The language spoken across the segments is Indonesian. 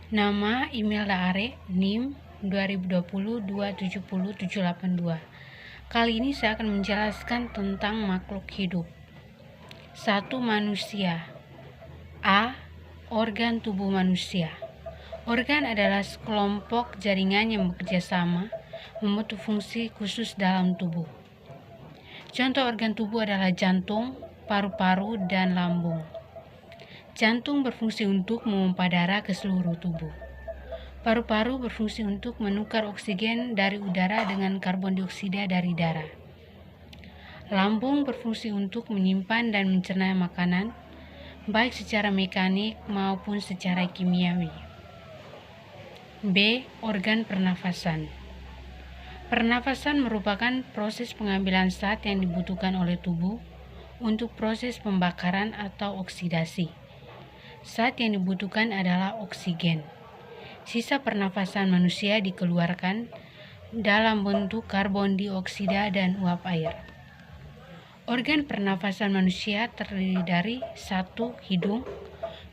Nama Imelda Are, NIM 2020-270-782. Kali ini saya akan menjelaskan tentang makhluk hidup. 1. Manusia. A. Organ tubuh manusia. Organ adalah sekelompok jaringan yang bekerja sama membentuk fungsi khusus dalam tubuh. Contoh organ tubuh adalah jantung, paru-paru, dan lambung. Jantung berfungsi untuk memompa darah ke seluruh tubuh. Paru-paru berfungsi untuk menukar oksigen dari udara dengan karbon dioksida dari darah. Lambung berfungsi untuk menyimpan dan mencerna makanan, baik secara mekanik maupun secara kimiawi. B. Organ pernafasan. Pernafasan merupakan proses pengambilan zat yang dibutuhkan oleh tubuh untuk proses pembakaran atau oksidasi. Zat yang dibutuhkan adalah oksigen. Sisa pernafasan manusia dikeluarkan dalam bentuk karbon dioksida dan uap air. Organ pernafasan manusia terdiri dari 1. Hidung,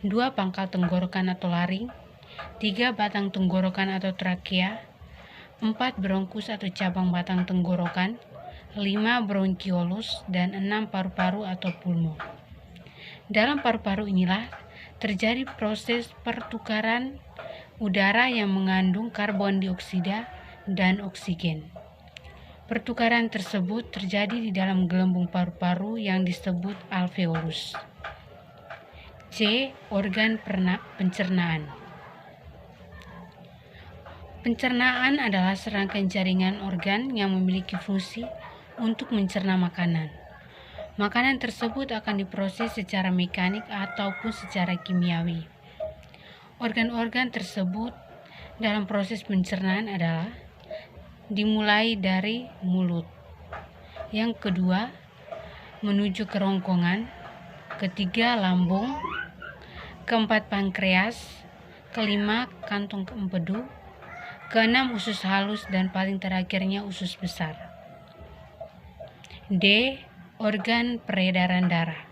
2. Pangkal tenggorokan atau laring, 3. Batang tenggorokan atau trakea, 4. Bronkus atau cabang batang tenggorokan, 5. Bronkiolus, dan 6. Paru-paru atau pulmo. Dalam paru-paru inilah terjadi proses pertukaran udara yang mengandung karbon dioksida dan oksigen. Pertukaran tersebut terjadi di dalam gelembung paru-paru yang disebut alveolus. C. Organ pencernaan. Pencernaan adalah serangkaian jaringan organ yang memiliki fungsi untuk mencerna makanan. Makanan tersebut akan diproses secara mekanik ataupun secara kimiawi. Organ-organ tersebut dalam proses pencernaan adalah dimulai dari mulut, yang kedua menuju kerongkongan, ketiga lambung, keempat pankreas, kelima kantong empedu, keenam usus halus, dan paling terakhirnya usus besar. D. Organ peredaran darah.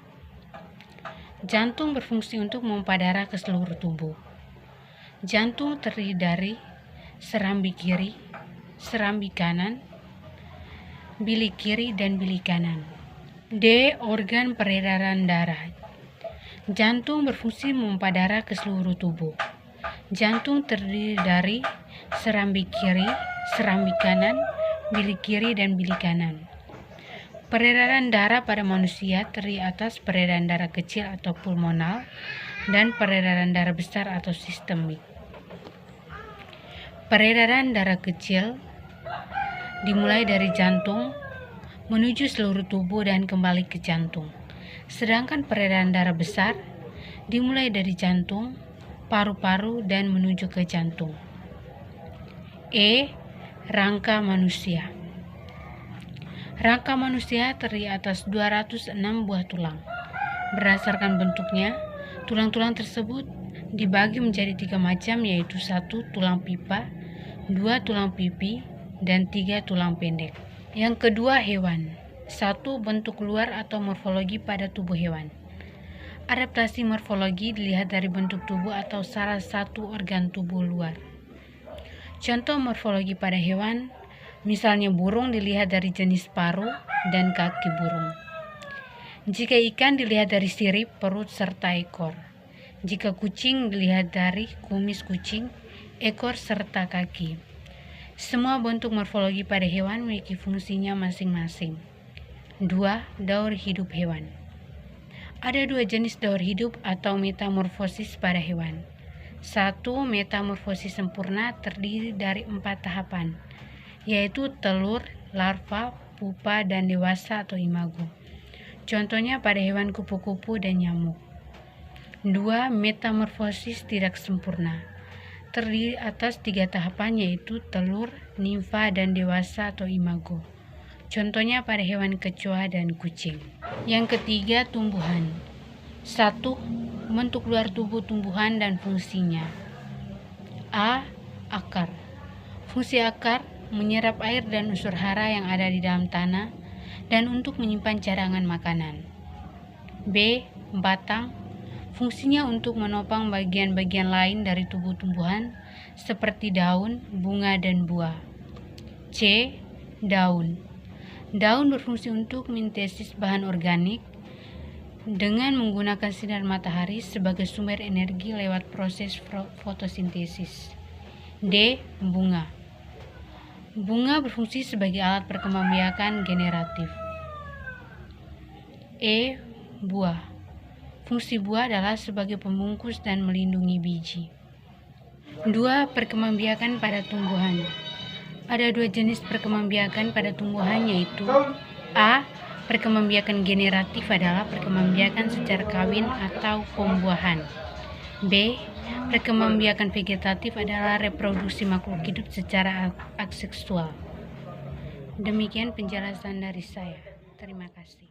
Jantung berfungsi untuk memompa darah ke seluruh tubuh. Jantung terdiri dari serambi kiri, serambi kanan, bilik kiri, dan bilik kanan. D. Organ peredaran darah. Jantung berfungsi memompa darah ke seluruh tubuh. Jantung terdiri dari serambi kiri, serambi kanan, bilik kiri, dan bilik kanan. Peredaran darah pada manusia terdiri atas peredaran darah kecil atau pulmonal dan peredaran darah besar atau sistemik. Peredaran darah kecil dimulai dari jantung menuju seluruh tubuh dan kembali ke jantung. Sedangkan peredaran darah besar dimulai dari jantung, paru-paru, dan menuju ke jantung. E. Rangka manusia. Rangka manusia terdiri atas 206 buah tulang. Berdasarkan bentuknya, tulang-tulang tersebut dibagi menjadi 3 macam, yaitu 1. Tulang pipa, 2. Tulang pipi, dan 3. Tulang pendek. Yang kedua, hewan. 1. Bentuk luar atau morfologi pada tubuh hewan. Adaptasi morfologi dilihat dari bentuk tubuh atau salah satu organ tubuh luar. Contoh morfologi pada hewan, misalnya burung dilihat dari jenis paruh dan kaki burung. Jika ikan dilihat dari sirip, perut, serta ekor. Jika kucing dilihat dari kumis kucing, ekor, serta kaki. Semua bentuk morfologi pada hewan memiliki fungsinya masing-masing. 2. Daur hidup hewan. Ada 2 jenis daur hidup atau metamorfosis pada hewan. 1. Metamorfosis sempurna terdiri dari 4 tahapan, yaitu telur, larva, pupa, dan dewasa atau imago. Contohnya pada hewan kupu-kupu dan nyamuk. 2. Metamorfosis tidak sempurna terdiri atas 3 tahapan, yaitu telur, nimfa, dan dewasa atau imago. Contohnya pada hewan kecoa dan kucing. Yang ketiga, tumbuhan. 1. Bentuk luar tubuh tumbuhan dan fungsinya. A. Akar. Fungsi akar menyerap air dan unsur hara yang ada di dalam tanah dan untuk menyimpan cadangan makanan. B. Batang Fungsinya untuk menopang bagian-bagian lain dari tubuh tumbuhan seperti daun, bunga, dan buah. C. Daun. Daun berfungsi untuk mensintesis bahan organik dengan menggunakan sinar matahari sebagai sumber energi lewat proses fotosintesis. D. Bunga. Bunga berfungsi sebagai alat perkembangbiakan generatif. E. Buah. Fungsi buah adalah sebagai pembungkus dan melindungi biji. 2. Perkembangbiakan pada tumbuhan. Ada 2 jenis perkembangbiakan pada tumbuhan, yaitu A. Perkembangbiakan generatif adalah perkembangbiakan secara kawin atau pembuahan. B. Perkembangbiakan vegetatif adalah reproduksi makhluk hidup secara aseksual. Demikian penjelasan dari saya. Terima kasih.